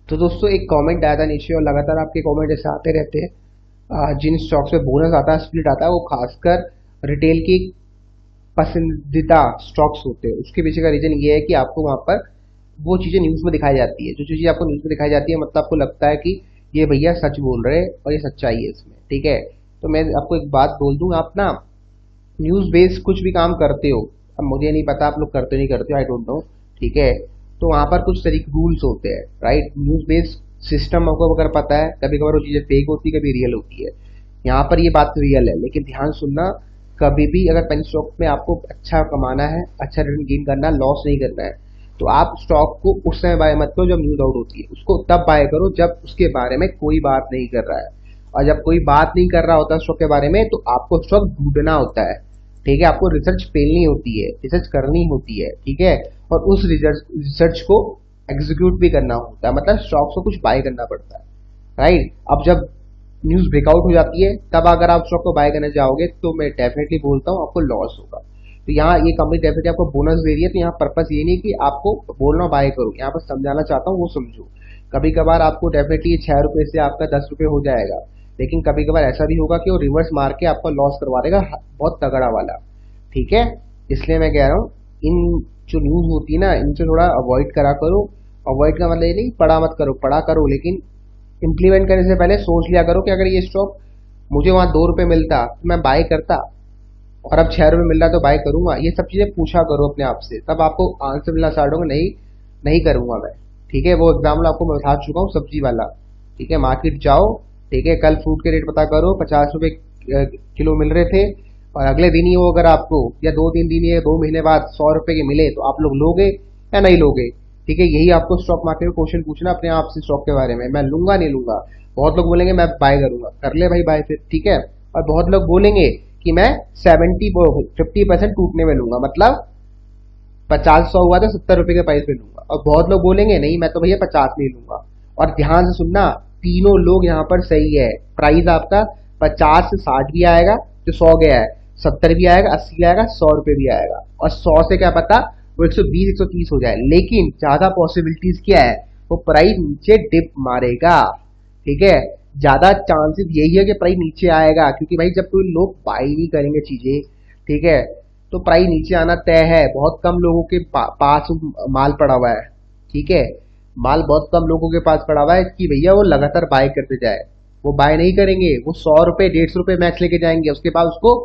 तो दोस्तों एक कमेंट आया था नीचे और लगातार आपके कमेंट ऐसे आते रहते हैं। जिन स्टॉक्स में बोनस आता है, स्प्लिट आता है, वो खासकर रिटेल की पसंदीदा स्टॉक्स होते हैं। उसके पीछे का रीजन ये है कि आपको वहां पर वो चीजें न्यूज में दिखाई जाती है। जो चीजें आपको न्यूज में दिखाई जाती है मतलब आपको लगता है कि ये भैया सच बोल रहे हैं और ये सच्चाई है इसमें, ठीक है। तो मैं आपको एक बात बोल दूं, आप ना न्यूज बेस्ड कुछ भी काम करते हो, अब मुझे नहीं पता आप लोग करते नहीं करते हो, आई डोंट नो, ठीक है। तो वहां पर कुछ तरीके रूल्स होते हैं, राइट। न्यूज बेस्ड सिस्टम आपको अगर पता है, कभी कभार वो चीजें फेक होती है, कभी रियल होती है। यहाँ पर ये बात रियल है, लेकिन ध्यान सुनना, कभी भी अगर पेनी स्टॉक में आपको अच्छा कमाना है, अच्छा रिटर्न गेन करना है, लॉस नहीं करना है, तो आप स्टॉक को उस समय बाय मत करो जब न्यूज आउट होती है। उसको तब बाय करो जब उसके बारे में कोई बात नहीं कर रहा है। और जब कोई बात नहीं कर रहा होता स्टॉक के बारे में, तो आपको स्टॉक ढूंढना होता है, ठीक है। आपको रिसर्च फैलनी होती है, रिसर्च करनी होती है, ठीक है। और उस रिसर्च को एग्जीक्यूट भी करना होता है, मतलब स्टॉक्स को कुछ बाय करना पड़ता है, राइट। अब जब न्यूज ब्रेकआउट हो जाती है, तब अगर आप स्टॉक को बाय करने जाओगे तो मैं डेफिनेटली बोलता हूँ आपको लॉस होगा। तो यहाँ ये कंपनी डेफिनेटली आपको बोनस दे रही है, तो यहाँ पर्पस ये नहीं कि आपको बोलना बाय करो, यहाँ पर समझाना चाहता हूँ वो समझो। कभी कभार आपको डेफिनेटली 6 रुपए से आपका 10 रुपए हो जाएगा, लेकिन कभी कभार ऐसा भी होगा कि वो रिवर्स मार के आपका लॉस करवा देगा, बहुत तगड़ा वाला, ठीक है। इसलिए मैं कह रहा हूँ इन जो न्यूज होती है ना, इनसे थोड़ा अवॉइड करा करो। अवॉइड का मतलब ये नहीं पढ़ा मत करो, पढ़ा करो, लेकिन इम्प्लीमेंट करने से पहले सोच लिया करो कि अगर ये स्टॉक मुझे वहां 2 रुपए मिलता तो मैं बाय करता, और अब 6 रुपए मिल रहा तो बाय करूंगा। ये सब चीजें पूछा करो अपने आप से, तब आपको आंसर मिलना स्टार्ट होगा, नहीं नहीं करूंगा मैं, ठीक है। वो एग्जाम्पल आपको मैं बता चुका हूँ सब्जी वाला, ठीक है। मार्केट जाओ, ठीक है, कल फ्रूट के रेट पता करो, 50 रुपए किलो मिल रहे थे, और अगले दिन ही वो अगर आपको, या 2-3 दिन या 2 महीने बाद 100 रुपए के मिले, तो आप लोग लोगे या नहीं लोगे, ठीक है। यही आपको स्टॉक मार्केट में क्वेश्चन पूछना अपने आप से स्टॉक के बारे में, मैं लूंगा नहीं लूंगा। बहुत लोग बोलेंगे मैं बाय करूंगा, कर ले भाई बाय फिर, ठीक है। और बहुत लोग बोलेंगे कि मैं 50% टूटने में लूंगा, मतलब 50-100 हुआ तो 70 रुपए के प्राइस में लूंगा। और बहुत लोग बोलेंगे नहीं मैं तो भैया 50 में ही लूंगा। और ध्यान से सुनना, तीनों लोग यहाँ पर सही है। प्राइस आपका 50 से 60 भी आएगा, जो 100 गया है, 70 भी आएगा, 80 भी आएगा, 100 रुपए भी आएगा, और 100 से क्या पता वो 120-130 हो जाए। लेकिन ज्यादा पॉसिबिलिटीज क्या है, वो प्राइस नीचे डिप मारेगा, ठीक है। ज्यादा चांसेस यही है कि प्राइस नीचे आएगा, क्योंकि भाई जब कोई लोग बाई नहीं करेंगे चीजें, ठीक है, तो प्राइस नीचे आना तय है। बहुत कम लोगों के पास माल पड़ा हुआ है, ठीक है। माल बहुत कम लोगों के पास पड़ा हुआ है कि भैया वो लगातार बाय करते जाए। वो बाय नहीं करेंगे, वो 100 रुपए 150 रुपए मैक्स लेके जाएंगे, उसके बाद उसको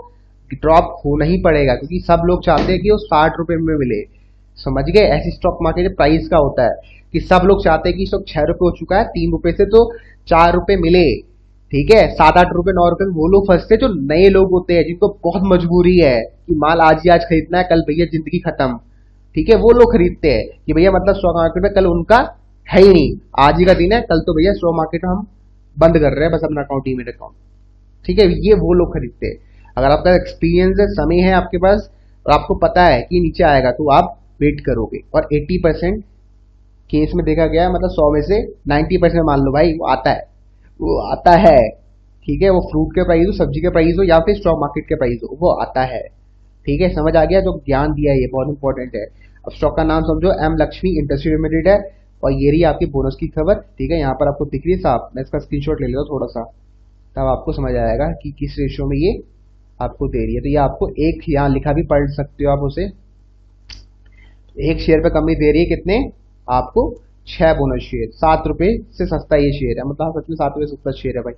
ड्रॉप होना ही पड़ेगा, क्योंकि सब लोग चाहते हैं कि वो 60 रुपए में मिले। समझ गए, ऐसी स्टॉक मार्केट प्राइस का होता है कि सब लोग चाहते हैं कि स्टॉक 6 रुपए हो चुका है, 3 रुपए से तो 4 रुपए मिले, ठीक है। 7-8 रुपए 9 रुपए में वो लोग फंसते, जो नए लोग होते हैं, जिनको बहुत मजबूरी है कि माल आज ही आज खरीदना है, कल भैया जिंदगी खत्म, ठीक है। वो लोग खरीदते हैं कि भैया मतलब स्टॉक मार्केट में कल उनका है ही नहीं, आज ही का दिन है, कल तो भैया स्टॉक मार्केट में हम बंद कर रहे हैं बस अपना अकाउंट, डीमेट अकाउंट, ठीक है। ये वो लोग खरीदते हैं। अगर आपका एक्सपीरियंस है, समय है आपके पास, और आपको पता है कि नीचे आएगा, तो आप वेट करोगे। और 80% केस में देखा गया है, मतलब 100 में से 90% मान लो भाई वो आता है, वो आता है, ठीक है। वो फ्रूट के प्राइस हो, सब्जी के प्राइस हो, या फिर स्टॉक मार्केट के प्राइस हो, वो आता है, ठीक है। समझ आ गया, जो ज्ञान दिया है ये बहुत इंपॉर्टेंट है। अब स्टॉक का नाम समझो, एम लक्ष्मी इंडस्ट्री लिमिटेड है, और ये रही आपकी बोनस की खबर, ठीक है। यहाँ पर आपको दिख रही है साहब, मैं इसका स्क्रीनशॉट ले लेता हूँ थोड़ा सा, तब आपको समझ आएगा कि किस रेशियो में ये आपको दे रही है। तो ये आपको एक यहाँ लिखा भी पढ़ सकते हो आप उसे, एक शेयर पे कंपनी दे रही है कितने आपको, 6 बोनस शेयर, 7 रुपए से सस्ता ये शेयर है, मतलब सच में 7 रुपए सस्ता शेयर है भाई,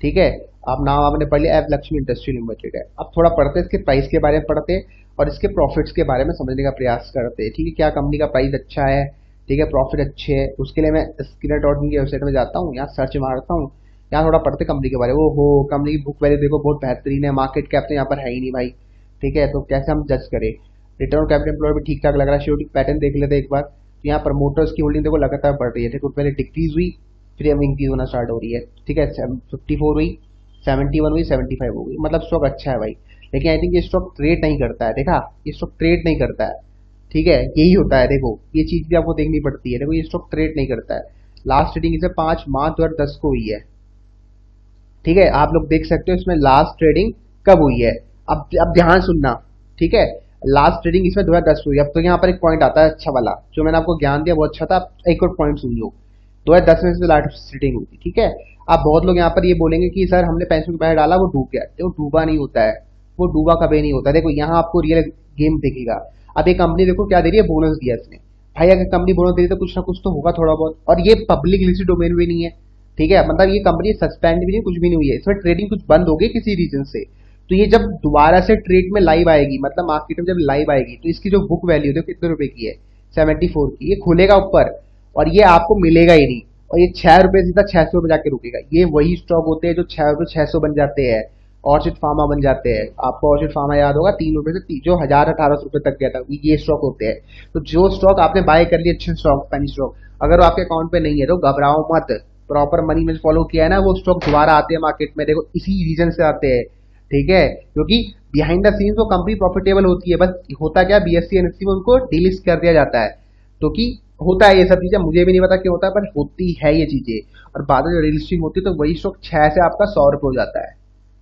ठीक है। आप नाम आपने पढ़ लिया, एफ लक्ष्मी इंडस्ट्री लिमिटेड है। अब थोड़ा पढ़ते हैं इसके प्राइस के बारे में, पढ़ते हैं और इसके प्रॉफिट्स के बारे में समझने का प्रयास करते हैं, ठीक है। क्या कंपनी का प्राइस अच्छा है, ठीक है, प्रॉफिट अच्छे है, उसके लिए मैं स्किलर.इन की वेबसाइट में जाता हूँ, यहाँ सर्च मारता हूँ, यहाँ थोड़ा पढ़ते कंपनी के बारे में। वो हो कंपनी की बुक वैल्यू देखो बहुत बेहतरीन है, मार्केट कैप तो यहाँ पर है ही नहीं भाई, ठीक है। तो कैसे हम जज करें, रिटर्न ऑन कैपिटल एम्प्लॉयड भी ठीक ठाक लग रहा है, शेयरिंग पैटर्न देख लेते एक बार। तो यहाँ प्रमोटर्स की होल्डिंग देखो लगातार बढ़ रही है, देखो पहले डिक्रीज हुई, फिर अब इंक्रीज होना स्टार्ट हो रही है, ठीक है। 54 हुई, 71 हुई, 75 हो गई, मतलब स्टॉक अच्छा है भाई। लेकिन आई थिंक ये स्टॉक ट्रेड नहीं करता है, देखा, ये स्टॉक ट्रेड नहीं करता है, ठीक है। यही होता है, देखो ये चीज भी आपको देखनी पड़ती है। देखो ये स्टॉक ट्रेड नहीं करता है, लास्ट ट्रेडिंग इसे 5 मार्च 2010 को हुई है, ठीक है। आप लोग देख सकते हो इसमें लास्ट ट्रेडिंग कब हुई है। अब ध्यान सुनना, ठीक है। लास्ट ट्रेडिंग इसमें 2010 हुई। अब तो यहाँ पर एक पॉइंट आता है अच्छा वाला, जो मैंने आपको ज्ञान दिया वो अच्छा था, एक और पॉइंट सुन लो। 2010 में से लास्ट सीटिंग हुई थी, ठीक है। अब बहुत लोग यहाँ पर ये बोलेंगे कि सर हमने 65 रुपये डाला वो डूब गया, देखो डूबा नहीं होता है, वो डूबा कभी नहीं होता। देखो यहाँ आपको रियल गेम दिखेगा। अब ये कंपनी देखो क्या दे रही है, बोनस दिया इसने। भाई अगर कंपनी बोनस दे रही है तो कुछ ना कुछ तो होगा थोड़ा बहुत, और ये पब्लिक लिस्टेड डोमेन भी नहीं है, ठीक है। मतलब ये कंपनी सस्पेंड भी नहीं, कुछ भी नहीं हुई है, इसमें ट्रेडिंग कुछ बंद हो गई किसी रीजन से। तो ये जब दोबारा से ट्रेड में लाइव आएगी, मतलब मार्केट में जब लाइव आएगी, तो इसकी जो बुक वैल्यू देखो कितने रुपए की है, 74 की। ये खुलेगा ऊपर और ये आपको मिलेगा ही नहीं, और ये 6 रुपए सीधा 600 पे जाके रुकेगा। ये वही स्टॉक होते हैं जो 6 रुपए 600 बन जाते हैं, ऑर्चिड फार्मा बन जाते हैं। आपको ऑर्चिड फार्मा याद होगा, 3 रुपए से जो 1000-1800 रुपए तक गया था, ये स्टॉक होते हैं। तो जो स्टॉक आपने बाय कर लिया, अच्छे स्टॉक, पेनी स्टॉक, अगर वो आपके अकाउंट पे नहीं है तो घबराओ मत, प्रॉपर मनी में फॉलो किया है ना, वो स्टॉक दोबारा आते हैं मार्केट में। देखो इसी रीजन से आते हैं, ठीक है, क्योंकि बिहाइंड द सीन्स वो कंपनी प्रॉफिटेबल होती है। बस होता क्या, बीएससी एनएससी में उनको डीलिस्ट कर दिया जाता है, तो कि होता है ये सब चीजें, मुझे भी नहीं पता क्यों होता है, पर होती है ये चीजें। और बाद में जो डीलिस्टिंग होती है तो वही स्टॉक 6 से आपका 100 रुपये हो जाता है,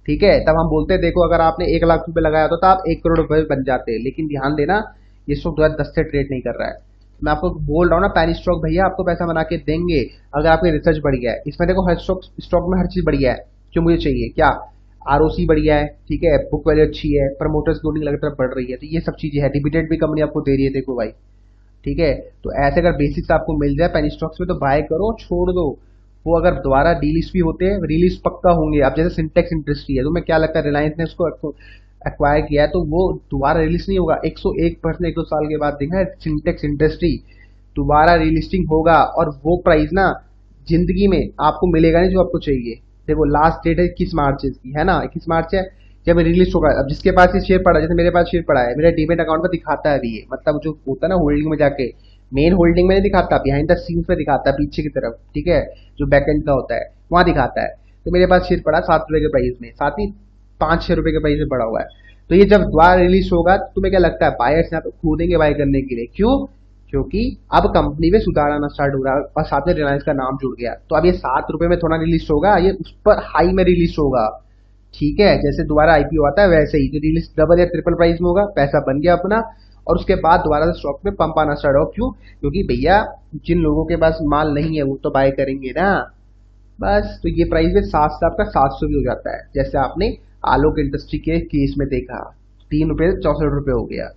ठीक है। तब हम बोलते हैं देखो अगर आपने 1 लाख रुपए लगाया होता तो आप 1 करोड़ रुपए बन जाते। लेकिन ध्यान देना, ये स्टॉक 2010 से ट्रेड नहीं कर रहा है। मैं आपको बोल रहा हूँ ना, पैनी स्टॉक भैया आपको पैसा बना के देंगे अगर आपकी रिसर्च बढ़िया है। इसमें देखो हर स्टॉक स्टॉक में हर चीज बढ़िया है जो मुझे चाहिए। क्या, आरओसी बढ़िया है, ठीक है, बुक वैल्यू अच्छी है, प्रमोटर्स होल्डिंग लगातार बढ़ रही है, तो ये सब चीजें है। डिविडेंड भी कंपनी आपको दे रही है, देखो भाई, ठीक है। तो ऐसे अगर बेसिक्स आपको मिल जाए पेनी स्टॉक्स में तो बाय करो, छोड़ दो। वो अगर दोबारा डीलिस्ट भी होते हैं, रिलीज पक्का होंगे। अब जैसे सिंटेक्स इंडस्ट्री है, तो मैं क्या लगता है रिलायंस ने उसको एक्वायर किया है, तो वो दोबारा रिलीज नहीं होगा। 101% 1-2 साल के बाद देखा है सिंटेक्स इंडस्ट्री दोबारा रिलिस्टिंग होगा, और वो प्राइस ना जिंदगी में आपको मिलेगा नहीं जो आपको चाहिए। देखो लास्ट डेट है 21 मार्च की, है ना, 21 मार्च है जब रिलीज होगा। अब जिसके पास ये शेयर पड़ा, जैसे मेरे पास शेयर पड़ा है, मेरा डीमेट अकाउंट में दिखाता है अभी ये, मतलब जो होता है ना होल्डिंग में जाके, मेन होल्डिंग में नहीं दिखाता, बिहाइंड द सीन्स में दिखाता है पीछे की तरफ, ठीक है, जो बैकएंड का होता है वहां दिखाता है। तो मेरे पास शेयर पड़ा 7 रुपए के प्राइस में, साथ ही 5-6 रुपए के प्राइस में पड़ा हुआ है। तो ये जब दोबारा रिलीज होगा तो तुम्हें क्या लगता है, बायर्स यहाँ पे कूदेंगे बाय करने के लिए। क्यों? क्योंकि अब कंपनी में सुधार आना स्टार्ट हो रहा है और साथ में रिलायंस का नाम जुड़ गया। तो अब ये 7 रुपए में थोड़ा रिलीज होगा, ये उस पर हाई में रिलीज होगा, ठीक है। जैसे दोबारा आईपीओ आता है वैसे ही, जो रिलीज डबल या ट्रिपल प्राइस में होगा, पैसा बन गया अपना, और उसके बाद दोबारा से स्टॉक में पंप आना स्टार्ट हो। क्यों? क्योंकि भैया जिन लोगों के पास माल नहीं है वो तो बाय करेंगे ना, बस। तो ये प्राइस में 7 से आपका 700 भी हो जाता है, जैसे आपने आलोक इंडस्ट्री के केस में देखा, 3 रुपए से 64 रुपए हो गया,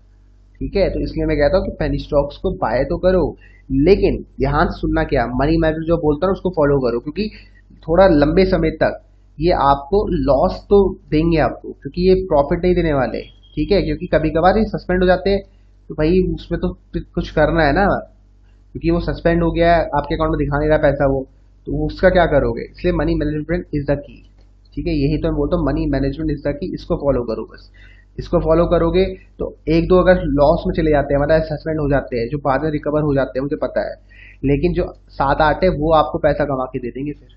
ठीक है। तो इसलिए मैं कहता हूँ कि पेनी स्टॉक्स को बाय तो करो, लेकिन ध्यान से सुनना, क्या मनी मैनेजर जो बोलता है उसको फॉलो करो, क्योंकि थोड़ा लंबे समय तक ये आपको लॉस तो देंगे आपको, क्योंकि ये प्रॉफिट नहीं देने वाले, ठीक है। क्योंकि कभी कभार ये सस्पेंड हो जाते हैं, तो भाई उसमें तो फिर कुछ करना है ना, क्योंकि वो सस्पेंड हो गया है, आपके अकाउंट में दिखा नहीं रहा पैसा वो, तो उसका क्या करोगे। इसलिए money management is the key, ठीक है। यही तो मैं बोलता हूँ, money management is the key, इसको फॉलो करो बस। इसको फॉलो करोगे तो एक दो अगर लॉस में चले जाते हैं, मतलब सस्पेंड हो जाते हैं, जो बाद में रिकवर हो जाते हैं, मुझे पता है, लेकिन जो 7-8 है वो आपको पैसा कमा के दे देंगे फिर।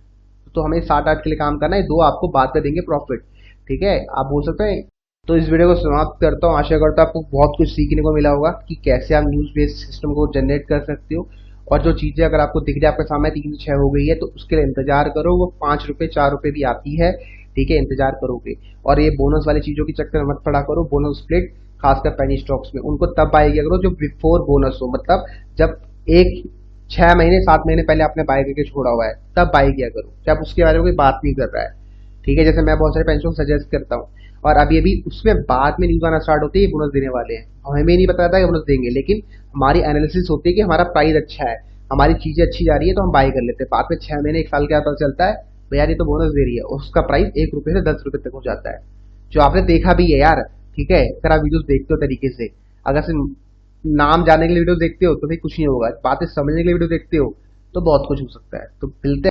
तो हमें 7-8 के लिए काम करना है, 2 आपको बाद में देंगे प्रॉफिट, ठीक है। आप बोल सकते हैं। तो इस वीडियो को समाप्त करता हूँ, आशा करता हूँ आपको बहुत कुछ सीखने को मिला होगा कि कैसे आप न्यूज बेस्ड सिस्टम को जनरेट कर सकते हो। और जो चीजें अगर आपको दिख जाए आपके सामने 3 से 6 हो गई है, तो उसके लिए इंतजार करो, वो 5 रुपए 4 रुपए भी आती है, ठीक है, इंतजार करोगे। और ये बोनस वाली चीजों की चक्कर मत पड़ा करो, बोनस स्प्लिट खासकर पेनी स्टॉक्स में उनको तब बाय किया करो जो बिफोर बोनस हो, मतलब जब एक 6 महीने 7 महीने पहले आपने बाय करके छोड़ा हुआ है तब बाय किया करो, जब उसके बारे में कोई बात नहीं कर रहा है, ठीक है। जैसे मैं बहुत सारे पेंशन सजेस्ट करता हूँ, और अभी अभी उसमें बाद में न्यूज आना स्टार्ट होती है ये बोनस देने वाले हैं, हमें नहीं पता था कि बोनस देंगे, लेकिन हमारी एनालिसिस होती है कि हमारा प्राइस अच्छा है, हमारी चीजें अच्छी जा रही है, तो हम बाय कर लेते हैं। बाद में 6 महीने 1 साल के बाद पता चलता है भैया ये तो बोनस दे रही है, उसका प्राइस 1 रुपए से 10 रुपए तक हो जाता है, जो आपने देखा भी है यार, ठीक है। अगर आप वीडियोस देखते हो तरीके से, अगर सिर्फ नाम जानने के लिए वीडियो देखते हो तो फिर कुछ नहीं होगा, बातें समझने के लिए वीडियो देखते हो तो बहुत कुछ हो सकता है। तो मिलते हैं।